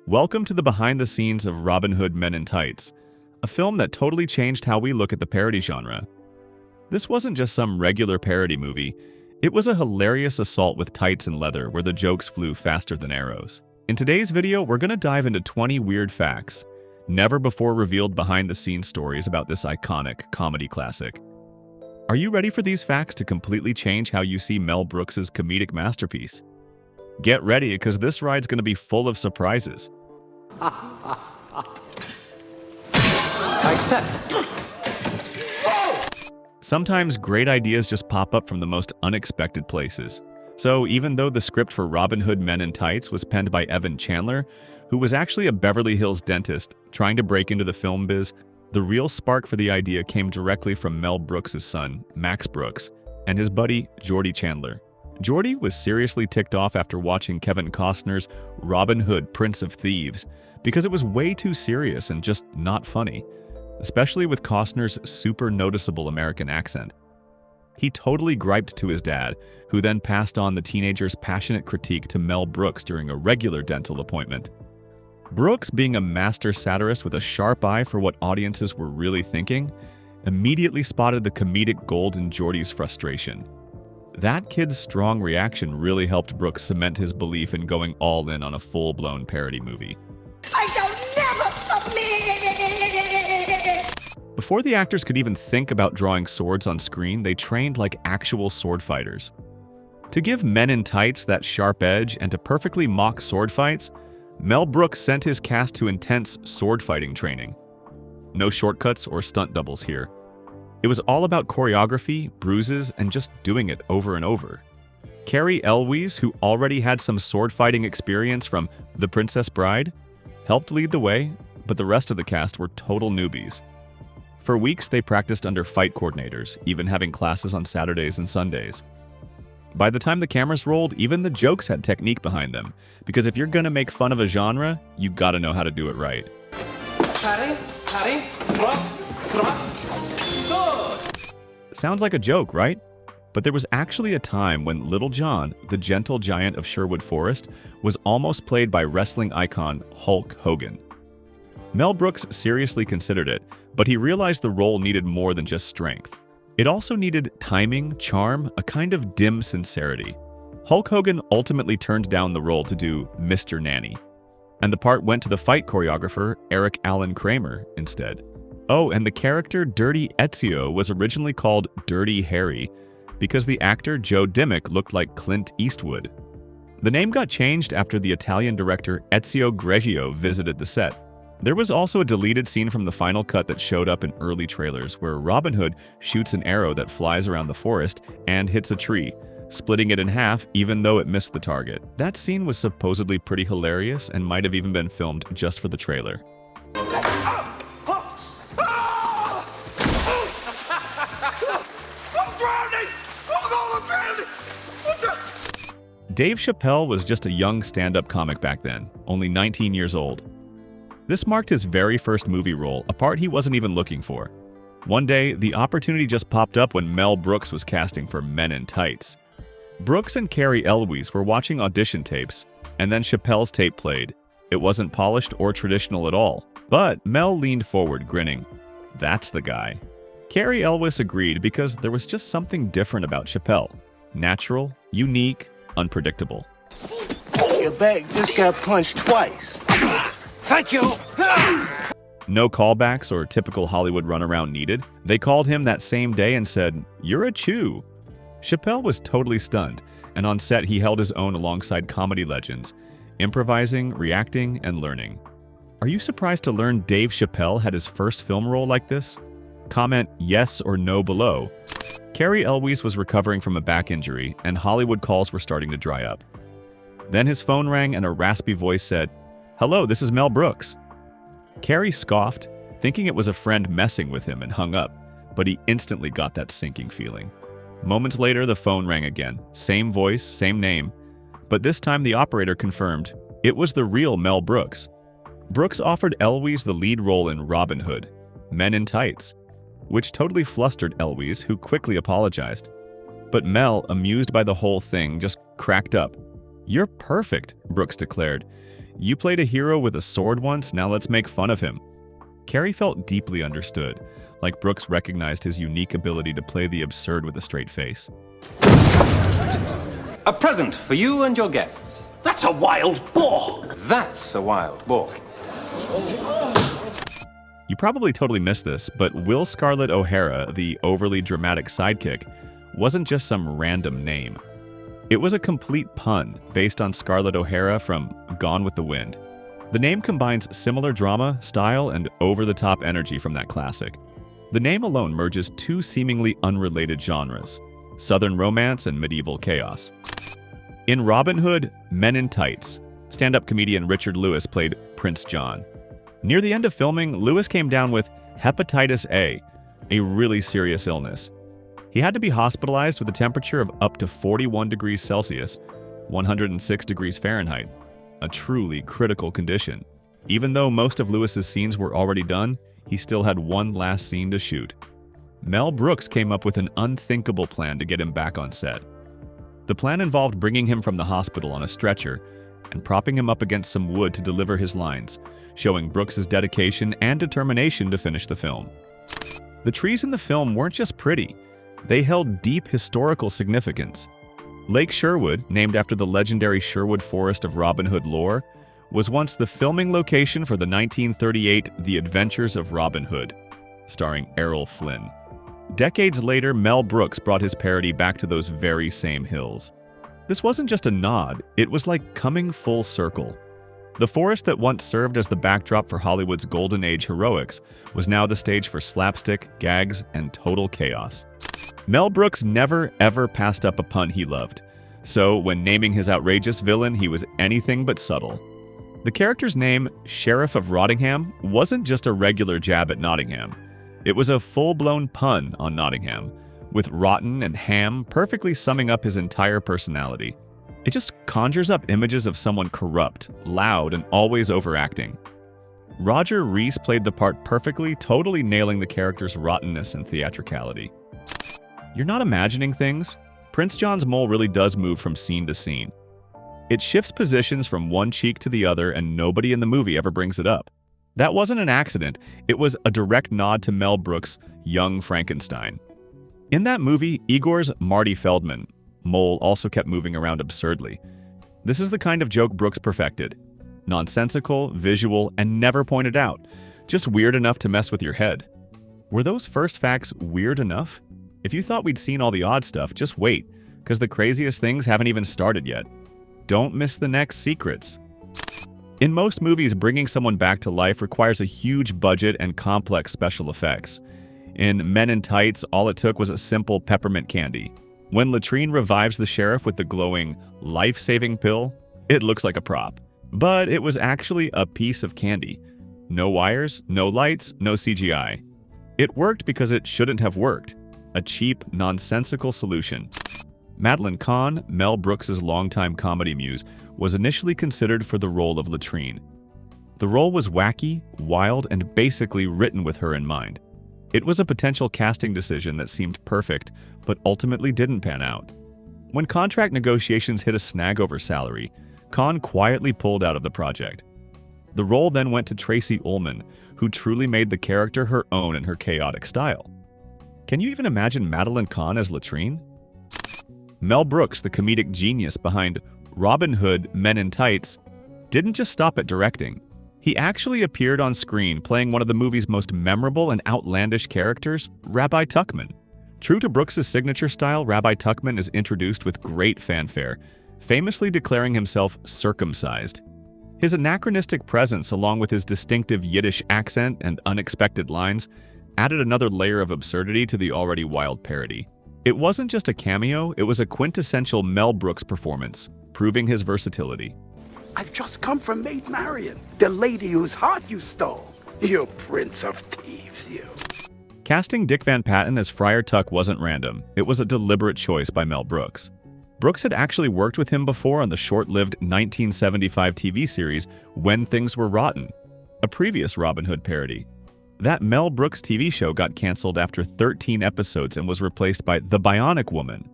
Welcome to the behind the scenes of Robin Hood Men in Tights, a film that totally changed how we look at the parody genre. This wasn't just some regular parody movie, it was a hilarious assault with tights and leather where the jokes flew faster than arrows. In today's video, we're going to dive into 20 weird facts, never before revealed behind the scenes stories about this iconic comedy classic. Are you ready for these facts to completely change how you see Mel Brooks' comedic masterpiece? Get ready, because this ride's going to be full of surprises. I accept. Sometimes great ideas just pop up from the most unexpected places. So even though the script for Robin Hood Men in Tights was penned by Evan Chandler, who was actually a Beverly Hills dentist trying to break into the film biz, the real spark for the idea came directly from Mel Brooks' son, Max Brooks, and his buddy, Geordie Chandler. Geordie was seriously ticked off after watching Kevin Costner's Robin Hood, Prince of Thieves, because it was way too serious and just not funny, especially with Costner's super noticeable American accent. He totally griped to his dad, who then passed on the teenager's passionate critique to Mel Brooks during a regular dental appointment. Brooks, being a master satirist with a sharp eye for what audiences were really thinking, immediately spotted the comedic gold in Geordie's frustration. That kid's strong reaction really helped Brooks cement his belief in going all in on a full-blown parody movie. I shall never submit! Before the actors could even think about drawing swords on screen, they trained like actual sword fighters. To give Men in Tights that sharp edge and to perfectly mock sword fights, Mel Brooks sent his cast to intense sword fighting training. No shortcuts or stunt doubles here. It was all about choreography, bruises, and just doing it over and over. Cary Elwes, who already had some sword fighting experience from The Princess Bride, helped lead the way, but the rest of the cast were total newbies. For weeks, they practiced under fight coordinators, even having classes on Saturdays and Sundays. By the time the cameras rolled, even the jokes had technique behind them, because if you're gonna make fun of a genre, you gotta know how to do it right. Parry, thrust, thrust. Good! Sounds like a joke, right? But there was actually a time when Little John, the gentle giant of Sherwood Forest, was almost played by wrestling icon Hulk Hogan. Mel Brooks seriously considered it, but he realized the role needed more than just strength. It also needed timing, charm, a kind of dim sincerity. Hulk Hogan ultimately turned down the role to do Mr. Nanny, and the part went to the fight choreographer Eric Allen Kramer instead. Oh, and the character Dirty Ezio was originally called Dirty Harry because the actor Joe Dimmick looked like Clint Eastwood. The name got changed after the Italian director Ezio Greggio visited the set. There was also a deleted scene from the final cut that showed up in early trailers where Robin Hood shoots an arrow that flies around the forest and hits a tree, splitting it in half even though it missed the target. That scene was supposedly pretty hilarious and might have even been filmed just for the trailer. Dave Chappelle was just a young stand-up comic back then, only 19 years old. This marked his very first movie role, a part he wasn't even looking for. One day, the opportunity just popped up when Mel Brooks was casting for Men in Tights. Brooks and Cary Elwes were watching audition tapes, and then Chappelle's tape played. It wasn't polished or traditional at all, but Mel leaned forward, grinning. That's the guy. Cary Elwes agreed because there was just something different about Chappelle. Natural, unique, unpredictable. Your bag just got punched twice. Thank you! No callbacks or typical Hollywood runaround needed. They called him that same day and said, "You're a Chew." Chappelle was totally stunned, and on set he held his own alongside comedy legends, improvising, reacting, and learning. Are you surprised to learn Dave Chappelle had his first film role like this? Comment yes or no below. Cary Elwes was recovering from a back injury, and Hollywood calls were starting to dry up. Then his phone rang and a raspy voice said, "Hello, this is Mel Brooks." Cary scoffed, thinking it was a friend messing with him, and hung up, but he instantly got that sinking feeling. Moments later, the phone rang again. Same voice, same name, but this time the operator confirmed it was the real Mel Brooks. Brooks offered Elwes the lead role in Robin Hood, Men in Tights, which totally flustered Elwes, who quickly apologized. But Mel, amused by the whole thing, just cracked up. "You're perfect," Brooks declared. "You played a hero with a sword once, now let's make fun of him." Cary felt deeply understood, like Brooks recognized his unique ability to play the absurd with a straight face. A present for you and your guests. That's a wild boar. That's a wild boar. You probably totally missed this, but Will Scarlett O'Hara, the overly dramatic sidekick, wasn't just some random name. It was a complete pun based on Scarlett O'Hara from Gone with the Wind. The name combines similar drama, style, and over-the-top energy from that classic. The name alone merges two seemingly unrelated genres: Southern romance and medieval chaos. In Robin Hood, Men in Tights, stand-up comedian Richard Lewis played Prince John. Near the end of filming, Lewis came down with hepatitis A, a really serious illness. He had to be hospitalized with a temperature of up to 41 degrees Celsius, 106 degrees Fahrenheit, a truly critical condition. Even though most of Lewis's scenes were already done, he still had one last scene to shoot. Mel Brooks came up with an unthinkable plan to get him back on set. The plan involved bringing him from the hospital on a stretcher and propping him up against some wood to deliver his lines, showing Brooks's dedication and determination to finish the film. The trees in the film weren't just pretty, they held deep historical significance. Lake Sherwood, named after the legendary Sherwood Forest of Robin Hood lore, was once the filming location for the 1938 The Adventures of Robin Hood, starring Errol Flynn. Decades later, Mel Brooks brought his parody back to those very same hills. This wasn't just a nod, it was like coming full circle. The forest that once served as the backdrop for Hollywood's golden age heroics was now the stage for slapstick, gags, and total chaos. Mel Brooks never ever passed up a pun he loved, so when naming his outrageous villain, he was anything but subtle. The character's name, Sheriff of Rottingham, wasn't just a regular jab at Nottingham. It was a full-blown pun on Nottingham, with rotten and ham perfectly summing up his entire personality. It just conjures up images of someone corrupt, loud, and always overacting. Roger Rees played the part perfectly, totally nailing the character's rottenness and theatricality. You're not imagining things? Prince John's mole really does move from scene to scene. It shifts positions from one cheek to the other, and nobody in the movie ever brings it up. That wasn't an accident, it was a direct nod to Mel Brooks' Young Frankenstein. In that movie, Igor's Marty Feldman mole also kept moving around absurdly. This is the kind of joke Brooks perfected. Nonsensical, visual, and never pointed out. Just weird enough to mess with your head. Were those first facts weird enough? If you thought we'd seen all the odd stuff, just wait, because the craziest things haven't even started yet. Don't miss the next secrets. In most movies, bringing someone back to life requires a huge budget and complex special effects. In Men in Tights, all it took was a simple peppermint candy. When Latrine revives the sheriff with the glowing, life-saving pill, it looks like a prop. But it was actually a piece of candy. No wires, no lights, no CGI. It worked because it shouldn't have worked. A cheap, nonsensical solution. Madeline Kahn, Mel Brooks' longtime comedy muse, was initially considered for the role of Latrine. The role was wacky, wild, and basically written with her in mind. It was a potential casting decision that seemed perfect, but ultimately didn't pan out. When contract negotiations hit a snag over salary, Kahn quietly pulled out of the project. The role then went to Tracy Ullman, who truly made the character her own in her chaotic style. Can you even imagine Madeline Kahn as Latrine? Mel Brooks, the comedic genius behind Robin Hood, Men in Tights, didn't just stop at directing. He actually appeared on screen playing one of the movie's most memorable and outlandish characters, Rabbi Tuckman. True to Brooks' signature style, Rabbi Tuckman is introduced with great fanfare, famously declaring himself circumcised. His anachronistic presence, along with his distinctive Yiddish accent and unexpected lines, added another layer of absurdity to the already wild parody. It wasn't just a cameo, it was a quintessential Mel Brooks performance, proving his versatility. I've just come from Maid Marian, the lady whose heart you stole. You prince of thieves, you. Casting Dick Van Patten as Friar Tuck wasn't random. It was a deliberate choice by Mel Brooks. Brooks had actually worked with him before on the short-lived 1975 TV series When Things Were Rotten, a previous Robin Hood parody. That Mel Brooks TV show got canceled after 13 episodes and was replaced by The Bionic Woman.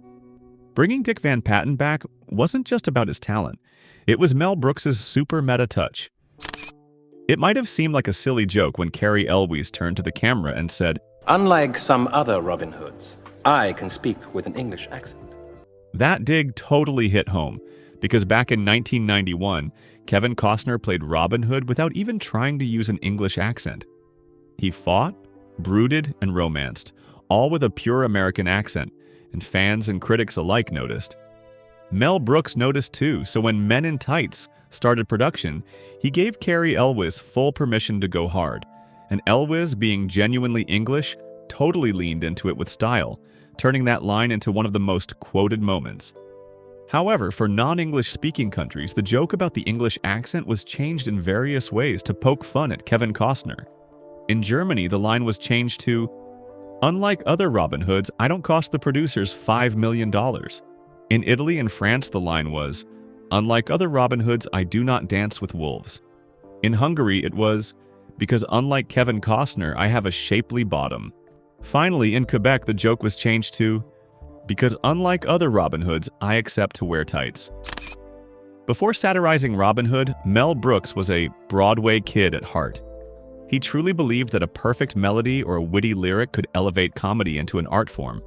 Bringing Dick Van Patten back wasn't just about his talent. It was Mel Brooks's super meta touch. It might have seemed like a silly joke when Cary Elwes turned to the camera and said, Unlike some other Robin Hoods, I can speak with an English accent. That dig totally hit home, because back in 1991, Kevin Costner played Robin Hood without even trying to use an English accent. He fought, brooded, and romanced, all with a pure American accent, and fans and critics alike noticed. Mel Brooks noticed too, so when Men in Tights started production, he gave Cary Elwes full permission to go hard, and Elwes, being genuinely English, totally leaned into it with style, turning that line into one of the most quoted moments. However, for non-English speaking countries, the joke about the English accent was changed in various ways to poke fun at Kevin Costner. In Germany, the line was changed to, Unlike other Robin Hoods, I don't cost the producers $5 million. In Italy and France, the line was, Unlike other Robin Hoods, I do not dance with wolves. In Hungary, it was, Because unlike Kevin Costner, I have a shapely bottom. Finally, in Quebec, the joke was changed to, Because unlike other Robin Hoods, I accept to wear tights. Before satirizing Robin Hood, Mel Brooks was a Broadway kid at heart. He truly believed that a perfect melody or a witty lyric could elevate comedy into an art form.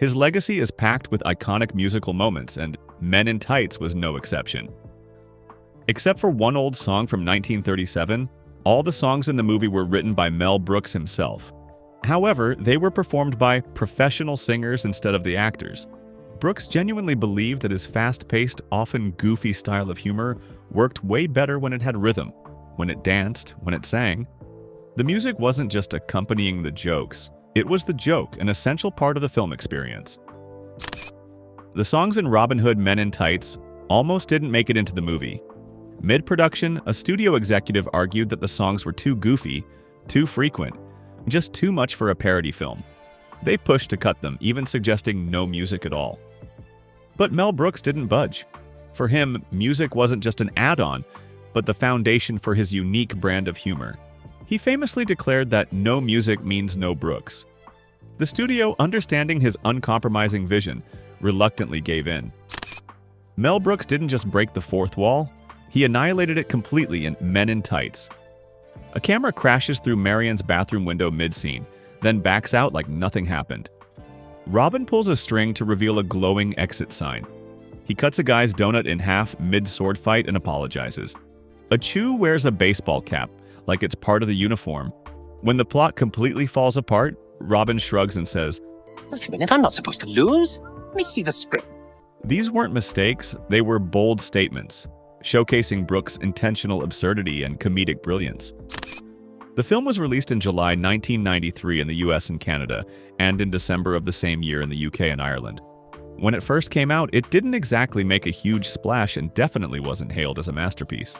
His legacy is packed with iconic musical moments, and Men in Tights was no exception. Except for one old song from 1937, all the songs in the movie were written by Mel Brooks himself. However, they were performed by professional singers instead of the actors. Brooks genuinely believed that his fast-paced, often goofy style of humor worked way better when it had rhythm, when it danced, when it sang. The music wasn't just accompanying the jokes. It was the joke, an essential part of the film experience. The songs in Robin Hood Men in Tights almost didn't make it into the movie. Mid-production, a studio executive argued that the songs were too goofy, too frequent, just too much for a parody film. They pushed to cut them, even suggesting no music at all. But Mel Brooks didn't budge. For him, music wasn't just an add-on, but the foundation for his unique brand of humor. He famously declared that no music means no Brooks. The studio, understanding his uncompromising vision, reluctantly gave in. Mel Brooks didn't just break the fourth wall, he annihilated it completely in Men in Tights. A camera crashes through Marion's bathroom window mid-scene, then backs out like nothing happened. Robin pulls a string to reveal a glowing exit sign. He cuts a guy's donut in half mid-sword fight and apologizes. A Chew wears a baseball cap, like it's part of the uniform. When the plot completely falls apart, Robin shrugs and says, Wait a minute, I'm not supposed to lose. Let me see the script. These weren't mistakes, they were bold statements, showcasing Brooks' intentional absurdity and comedic brilliance. The film was released in July 1993 in the US and Canada, and in December of the same year in the UK and Ireland. When it first came out, it didn't exactly make a huge splash and definitely wasn't hailed as a masterpiece.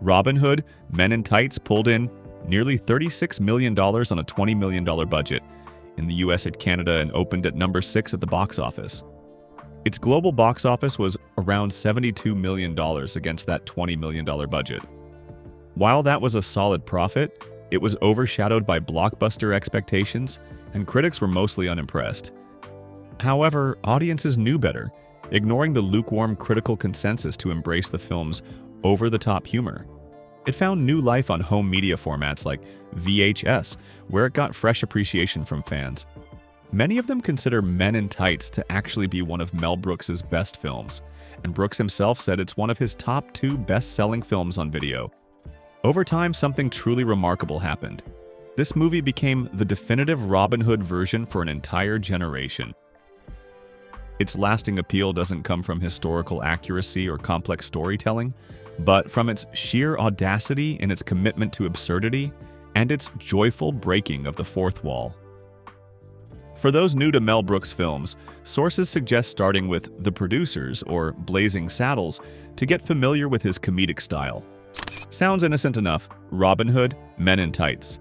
Robin Hood, Men in Tights pulled in nearly $36 million on a $20 million budget in the US and Canada and opened at number 6 at the box office. Its global box office was around $72 million against that $20 million budget. While that was a solid profit, it was overshadowed by blockbuster expectations, and critics were mostly unimpressed. However, audiences knew better, ignoring the lukewarm critical consensus to embrace the film's over-the-top humor. It found new life on home media formats like VHS, where it got fresh appreciation from fans. Many of them consider Men in Tights to actually be one of Mel Brooks's best films, and Brooks himself said it's one of his top 2 best-selling films on video. Over time, something truly remarkable happened. This movie became the definitive Robin Hood version for an entire generation. Its lasting appeal doesn't come from historical accuracy or complex storytelling, but from its sheer audacity and its commitment to absurdity, and its joyful breaking of the fourth wall. For those new to Mel Brooks films, sources suggest starting with The Producers or Blazing Saddles to get familiar with his comedic style. Sounds innocent enough, Robin Hood, Men in Tights.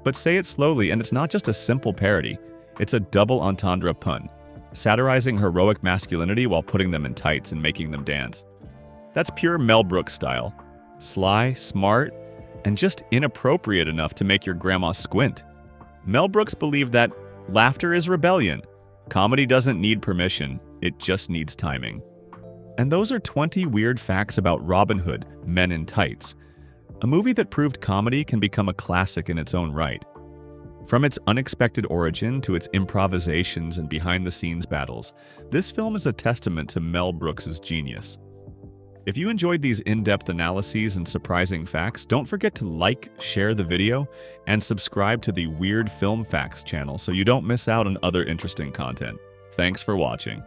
But say it slowly and it's not just a simple parody, it's a double entendre pun, satirizing heroic masculinity while putting them in tights and making them dance. That's pure Mel Brooks style. Sly, smart, and just inappropriate enough to make your grandma squint. Mel Brooks believed that laughter is rebellion, Comedy doesn't need permission, it just needs timing. And those are 20 weird facts about Robin Hood, Men in Tights, a movie that proved comedy can become a classic in its own right. From its unexpected origin to its improvisations and behind-the-scenes battles, this film is a testament to Mel Brooks' genius. If you enjoyed these in-depth analyses and surprising facts, don't forget to like, share the video, and subscribe to the Weird Film Facts channel so you don't miss out on other interesting content. Thanks for watching.